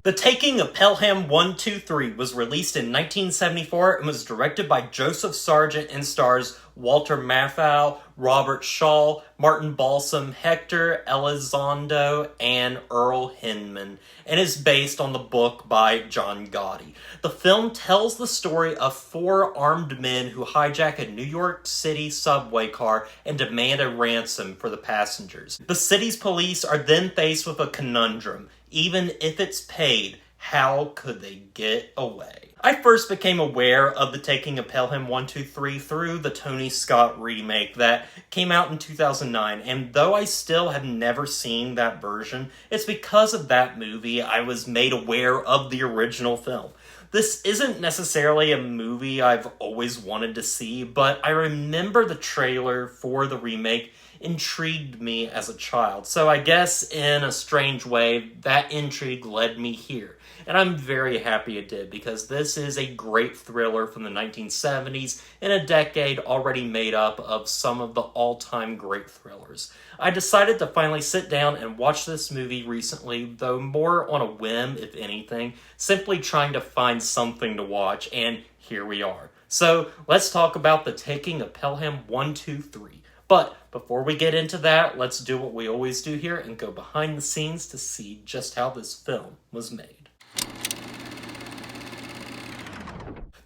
The Taking of Pelham 123 was released in 1974 and was directed by Joseph Sargent and stars Walter Matthau, Robert Shaw, Martin Balsam, Hector Elizondo, and Earl Hindman, and is based on the book by John Gotti. The film tells the story of four armed men who hijack a New York City subway car and demand a ransom for the passengers. The city's police are then faced with a conundrum. Even if it's paid, how could they get away? I first became aware of The Taking of Pelham 123 through the Tony Scott remake that came out in 2009, and though I still have never seen that version, it's because of that movie I was made aware of the original film. This isn't necessarily a movie I've always wanted to see, but I remember the trailer for the remake intrigued me as a child. So I guess in a strange way, that intrigue led me here. And I'm very happy it did, because this is a great thriller from the 1970s in a decade already made up of some of the all-time great thrillers. I decided to finally sit down and watch this movie recently, though more on a whim, if anything, simply trying to find something to watch, and here we are. So let's talk about The Taking of Pelham 123. But before we get into that, let's do what we always do here and go behind the scenes to see just how this film was made.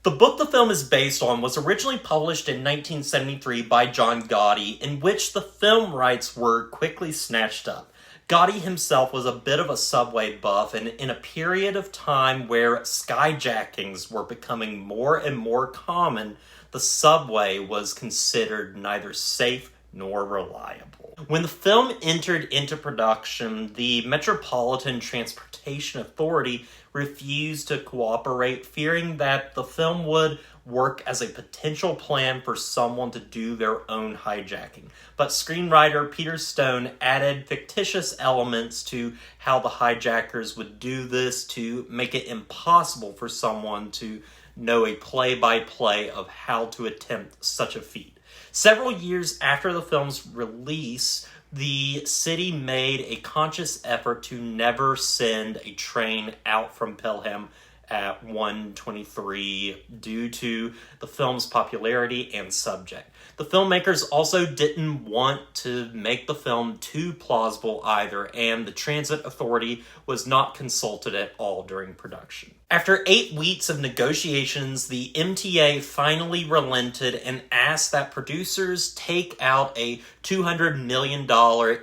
The book the film is based on was originally published in 1973 by John Gotti, in which the film rights were quickly snatched up. Gotti himself was a bit of a subway buff, and in a period of time where skyjackings were becoming more and more common, the subway was considered neither safe nor reliable. When the film entered into production, the Metropolitan Transportation Authority refused to cooperate, fearing that the film would work as a potential plan for someone to do their own hijacking. But screenwriter Peter Stone added fictitious elements to how the hijackers would do this to make it impossible for someone to know a play-by-play of how to attempt such a feat. Several years after the film's release, the city made a conscious effort to never send a train out from Pelham at 123 due to the film's popularity and subject. The filmmakers also didn't want to make the film too plausible either, and the Transit Authority was not consulted at all during production. After 8 weeks of negotiations, the MTA finally relented and asked that producers take out a $200 million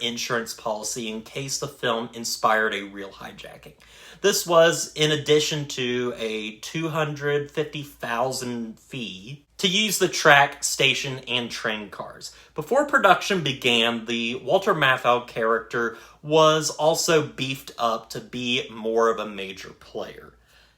insurance policy in case the film inspired a real hijacking. This was in addition to a $250,000 fee to use the track, station, and train cars. Before production began, the Walter Matthau character was also beefed up to be more of a major player.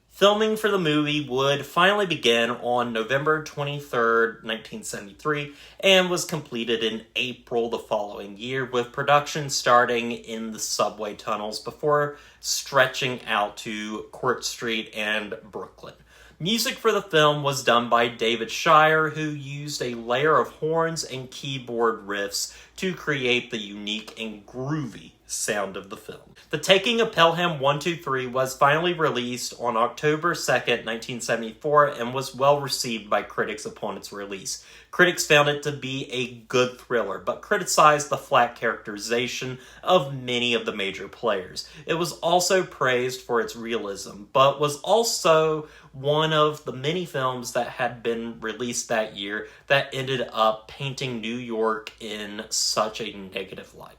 Filming for the movie would finally begin on November 23rd, 1973, and was completed in April the following year, with production starting in the subway tunnels before stretching out to Court Street and Brooklyn. Music for the film was done by David Shire, who used a layer of horns and keyboard riffs to create the unique and groovy sound of the film. The Taking of Pelham 123 was finally released on October 2nd, 1974, and was well received by critics upon its release. Critics found it to be a good thriller, but criticized the flat characterization of many of the major players. It was also praised for its realism, but was also one of the many films that had been released that year that ended up painting New York in such a negative light.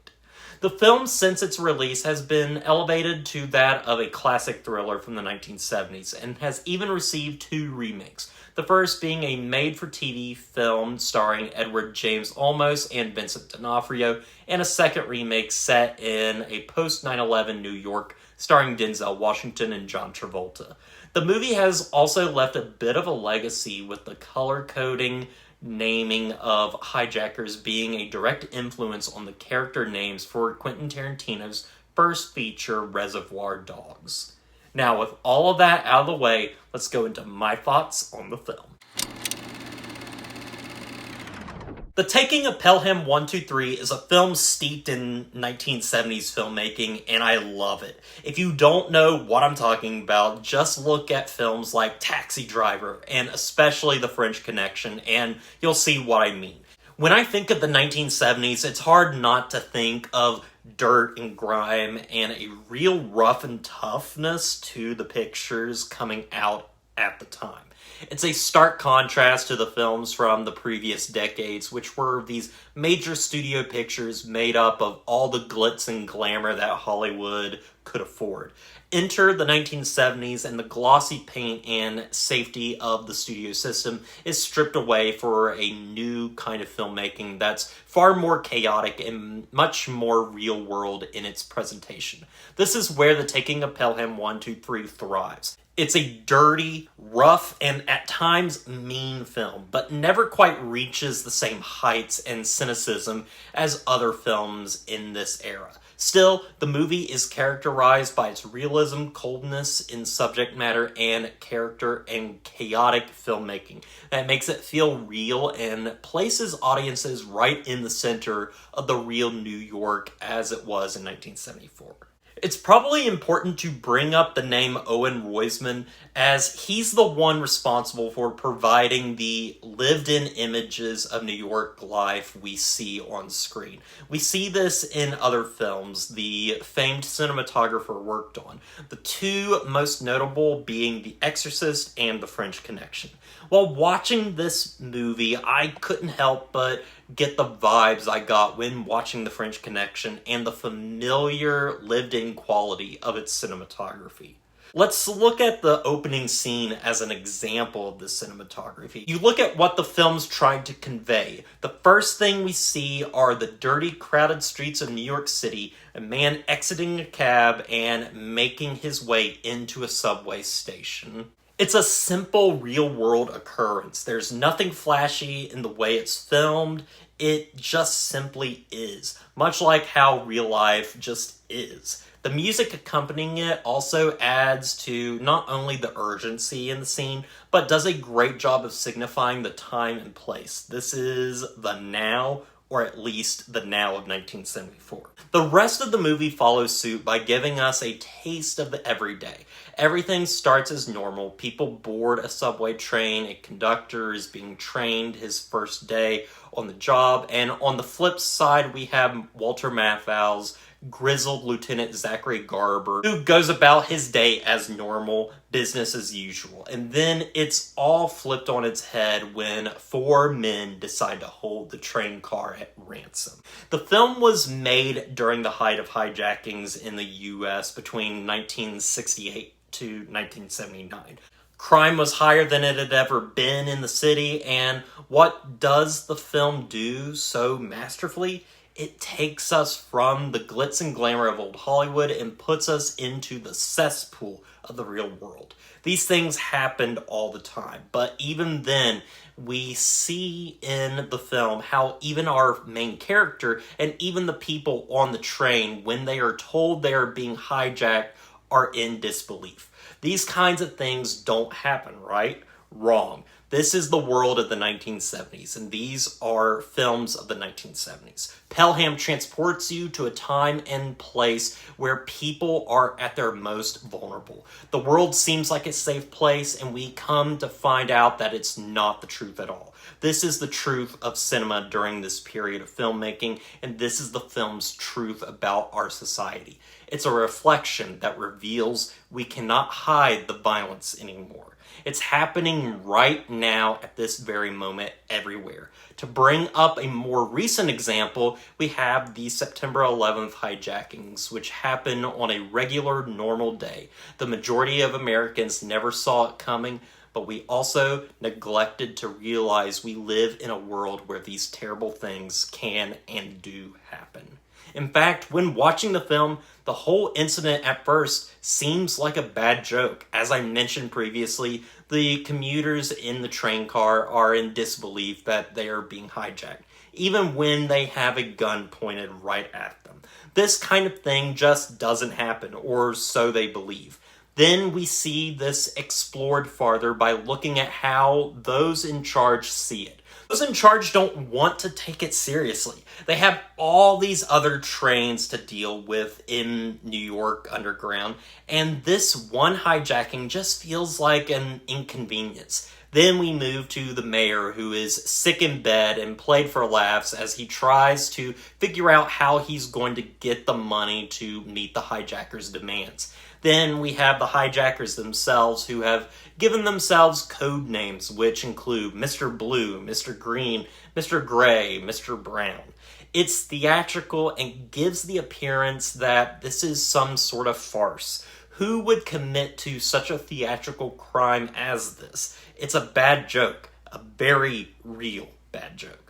The film, since its release, has been elevated to that of a classic thriller from the 1970s, and has even received 2 remakes. The first being a made-for-TV film starring Edward James Olmos and Vincent D'Onofrio, and a second remake set in a post-9/11 New York starring Denzel Washington and John Travolta. The movie has also left a bit of a legacy, with the color-coding naming of hijackers being a direct influence on the character names for Quentin Tarantino's first feature, Reservoir Dogs. Now, with all of that out of the way, let's go into my thoughts on the film. The Taking of Pelham 123 is a film steeped in 1970s filmmaking, and I love it. If you don't know what I'm talking about, just look at films like Taxi Driver, and especially The French Connection, and you'll see what I mean. When I think of the 1970s, it's hard not to think of dirt and grime and a real rough and toughness to the pictures coming out at the time. It's a stark contrast to the films from the previous decades, which were these major studio pictures made up of all the glitz and glamour that Hollywood could afford. Enter the 1970s, and the glossy paint and safety of the studio system is stripped away for a new kind of filmmaking that's far more chaotic and much more real world in its presentation. This is where The Taking of Pelham 123 thrives. It's a dirty, rough, and at times mean film, but never quite reaches the same heights and cynicism as other films in this era. Still, the movie is characterized by its realism, coldness in subject matter, and character, and chaotic filmmaking that makes it feel real and places audiences right in the center of the real New York as it was in 1974. It's probably important to bring up the name Owen Roizman, as he's the one responsible for providing the lived-in images of New York life we see on screen. We see this in other films the famed cinematographer worked on, the two most notable being The Exorcist and The French Connection. While watching this movie, I couldn't help but get the vibes I got when watching The French Connection and the familiar lived-in quality of its cinematography. Let's look at the opening scene as an example of this cinematography. You look at what the film's trying to convey. The first thing we see are the dirty, crowded streets of New York City, a man exiting a cab and making his way into a subway station. It's a simple, real-world occurrence. There's nothing flashy in the way it's filmed. It just simply is, much like how real life just is. The music accompanying it also adds to not only the urgency in the scene, but does a great job of signifying the time and place. This is the now, or at least the now of 1974. The rest of the movie follows suit by giving us a taste of the everyday. Everything starts as normal. People board a subway train, a conductor is being trained his first day on the job, and on the flip side we have Walter Matthau's grizzled Lieutenant Zachary Garber, who goes about his day as normal, business as usual. And then it's all flipped on its head when four men decide to hold the train car at ransom. The film was made during the height of hijackings in the US between 1968 to 1979. Crime was higher than it had ever been in the city, and what does the film do so masterfully? It takes us from the glitz and glamour of old Hollywood and puts us into the cesspool of the real world. These things happened all the time, but even then, we see in the film how even our main character and even the people on the train, when they are told they are being hijacked, are in disbelief. These kinds of things don't happen, right? Wrong. This is the world of the 1970s, and these are films of the 1970s. Pelham transports you to a time and place where people are at their most vulnerable. The world seems like a safe place, and we come to find out that it's not the truth at all. This is the truth of cinema during this period of filmmaking, and this is the film's truth about our society. It's a reflection that reveals we cannot hide the violence anymore. It's happening right now at this very moment everywhere. To bring up a more recent example, we have the September 11th hijackings, which happen on a regular, normal day. The majority of Americans never saw it coming, but we also neglected to realize we live in a world where these terrible things can and do happen. In fact, when watching the film, the whole incident at first seems like a bad joke. As I mentioned previously, the commuters in the train car are in disbelief that they are being hijacked, even when they have a gun pointed right at them. This kind of thing just doesn't happen, or so they believe. Then we see this explored farther by looking at how those in charge see it. Those in charge don't want to take it seriously. They have all these other trains to deal with in New York underground, and this one hijacking just feels like an inconvenience. Then we move to the mayor, who is sick in bed and played for laughs as he tries to figure out how he's going to get the money to meet the hijackers' demands. Then we have the hijackers themselves, who have given themselves code names, which include Mr. Blue, Mr. Green, Mr. Gray, Mr. Brown. It's theatrical and gives the appearance that this is some sort of farce. Who would commit to such a theatrical crime as this? It's a bad joke, a very real bad joke.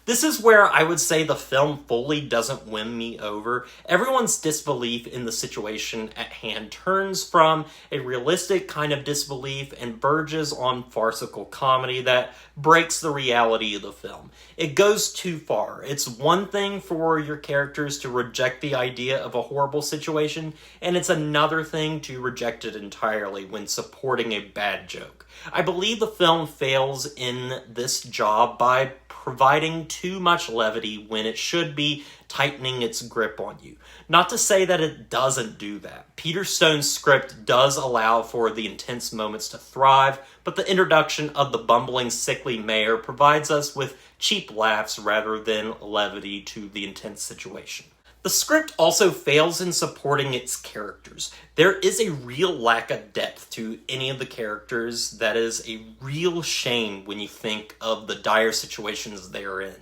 This is where I would say the film fully doesn't win me over. Everyone's disbelief in the situation at hand turns from a realistic kind of disbelief and verges on farcical comedy that breaks the reality of the film. It goes too far. It's one thing for your characters to reject the idea of a horrible situation, and it's another thing to reject it entirely when supporting a bad joke. I believe the film fails in this job by providing too much levity when it should be tightening its grip on you. Not to say that it doesn't do that. Peter Stone's script does allow for the intense moments to thrive, but the introduction of the bumbling, sickly mayor provides us with cheap laughs rather than levity to the intense situation. The script also fails in supporting its characters. There is a real lack of depth to any of the characters that is a real shame when you think of the dire situations they are in.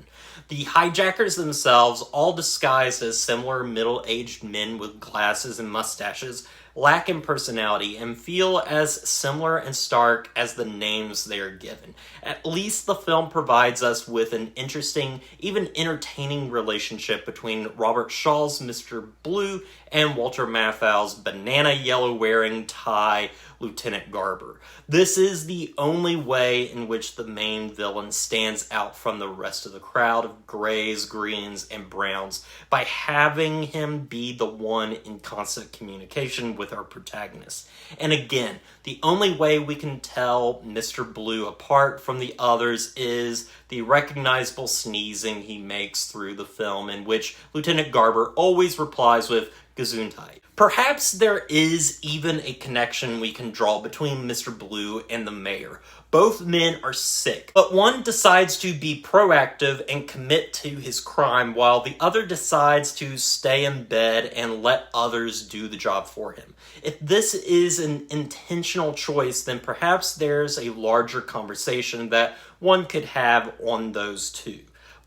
The hijackers themselves, all disguised as similar middle-aged men with glasses and mustaches, lack in personality and feel as similar and stark as the names they are given. At least the film provides us with an interesting, even entertaining relationship between Robert Shaw's Mr. Blue and Walter Matthau's banana yellow wearing tie Lieutenant Garber. This is the only way in which the main villain stands out from the rest of the crowd of grays, greens, and browns by having him be the one in constant communication with our protagonist. And again, the only way we can tell Mr. Blue apart from the others is the recognizable sneezing he makes through the film, in which Lieutenant Garber always replies with Gesundheit. Perhaps there is even a connection we can draw between Mr. Blue and the mayor. Both men are sick, but one decides to be proactive and commit to his crime, while the other decides to stay in bed and let others do the job for him. If this is an intentional choice, then perhaps there's a larger conversation that one could have on those two.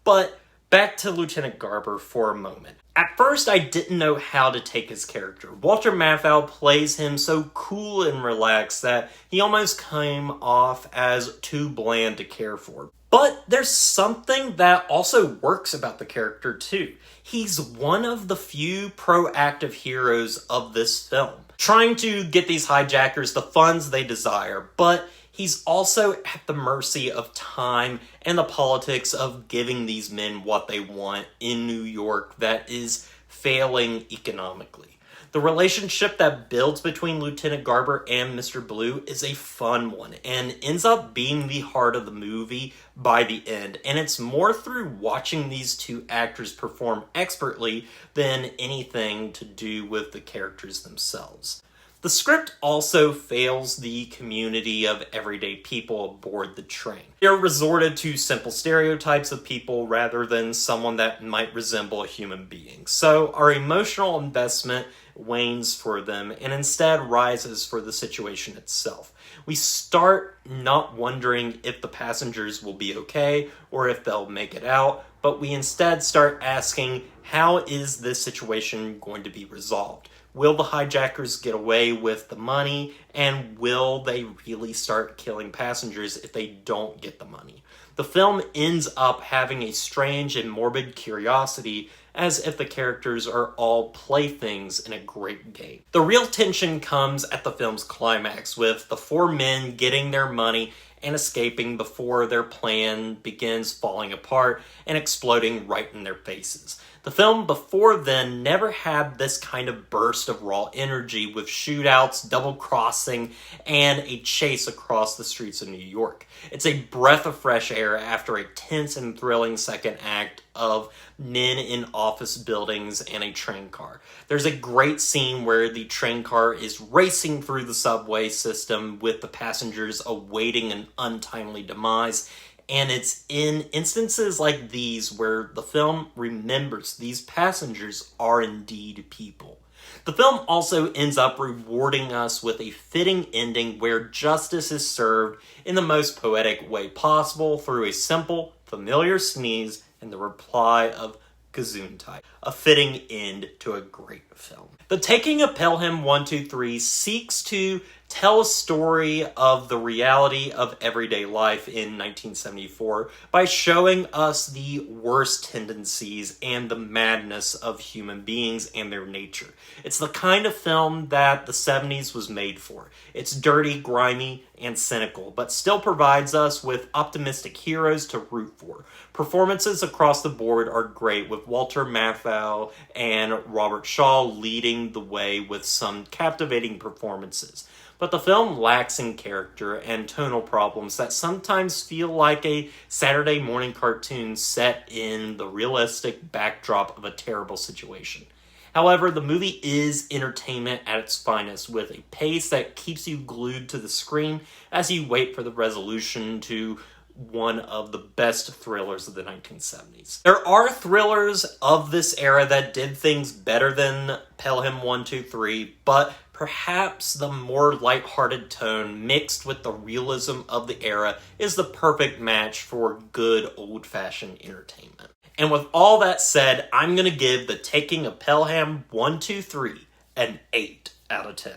But back to Lieutenant Garber for a moment. At first, I didn't know how to take his character. Walter Matthau plays him so cool and relaxed that he almost came off as too bland to care for. But there's something that also works about the character too. He's one of the few proactive heroes of this film, trying to get these hijackers the funds they desire, but he's also at the mercy of time and the politics of giving these men what they want in New York that is failing economically. The relationship that builds between Lieutenant Garber and Mr. Blue is a fun one and ends up being the heart of the movie by the end. And it's more through watching these two actors perform expertly than anything to do with the characters themselves. The script also fails the community of everyday people aboard the train. They're resorted to simple stereotypes of people rather than someone that might resemble a human being. So our emotional investment wanes for them and instead rises for the situation itself. We start not wondering if the passengers will be okay or if they'll make it out, but we instead start asking, how is this situation going to be resolved? Will the hijackers get away with the money, and will they really start killing passengers if they don't get the money? The film ends up having a strange and morbid curiosity, as if the characters are all playthings in a great game. The real tension comes at the film's climax, with the four men getting their money and escaping before their plan begins falling apart and exploding right in their faces. The film before then never had this kind of burst of raw energy with shootouts, double-crossing, and a chase across the streets of New York. It's a breath of fresh air after a tense and thrilling second act of men in office buildings and a train car. There's a great scene where the train car is racing through the subway system with the passengers awaiting an untimely demise. And it's in instances like these where the film remembers these passengers are indeed people. The film also ends up rewarding us with a fitting ending where justice is served in the most poetic way possible through a simple, familiar sneeze and the reply of Gesundheit. A fitting end to a great film. The Taking of Pelham 123 seeks to tell a story of the reality of everyday life in 1974 by showing us the worst tendencies and the madness of human beings and their nature. It's the kind of film that the 70s was made for. It's dirty, grimy, and cynical, but still provides us with optimistic heroes to root for. Performances across the board are great, with Walter Matthau and Robert Shaw leading the way with some captivating performances. But the film lacks in character and tonal problems that sometimes feel like a Saturday morning cartoon set in the realistic backdrop of a terrible situation. However, the movie is entertainment at its finest, with a pace that keeps you glued to the screen as you wait for the resolution to one of the best thrillers of the 1970s. There are thrillers of this era that did things better than Pelham 123, but perhaps the more lighthearted tone mixed with the realism of the era is the perfect match for good old-fashioned entertainment. And with all that said, I'm going to give The Taking of Pelham 123 an 8 out of 10.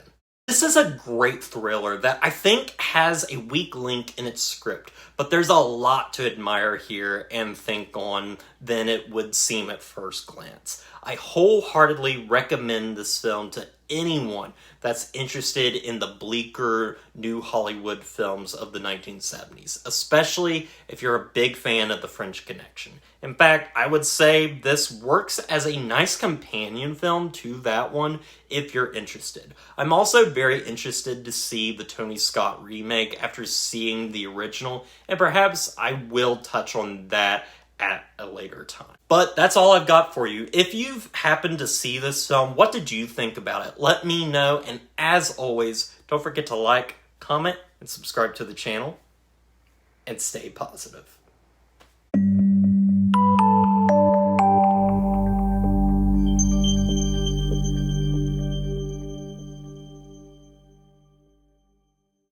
This is a great thriller that I think has a weak link in its script, but there's a lot to admire here and think on than it would seem at first glance. I wholeheartedly recommend this film to anyone that's interested in the bleaker new Hollywood films of the 1970s, especially if you're a big fan of The French Connection. In fact, I would say this works as a nice companion film to that one if you're interested. I'm also very interested to see the Tony Scott remake after seeing the original, and perhaps I will touch on that at a later time. But that's all I've got for you. If you've happened to see this film, what did you think about it? Let me know, and as always, don't forget to like, comment, and subscribe to the channel, and stay positive.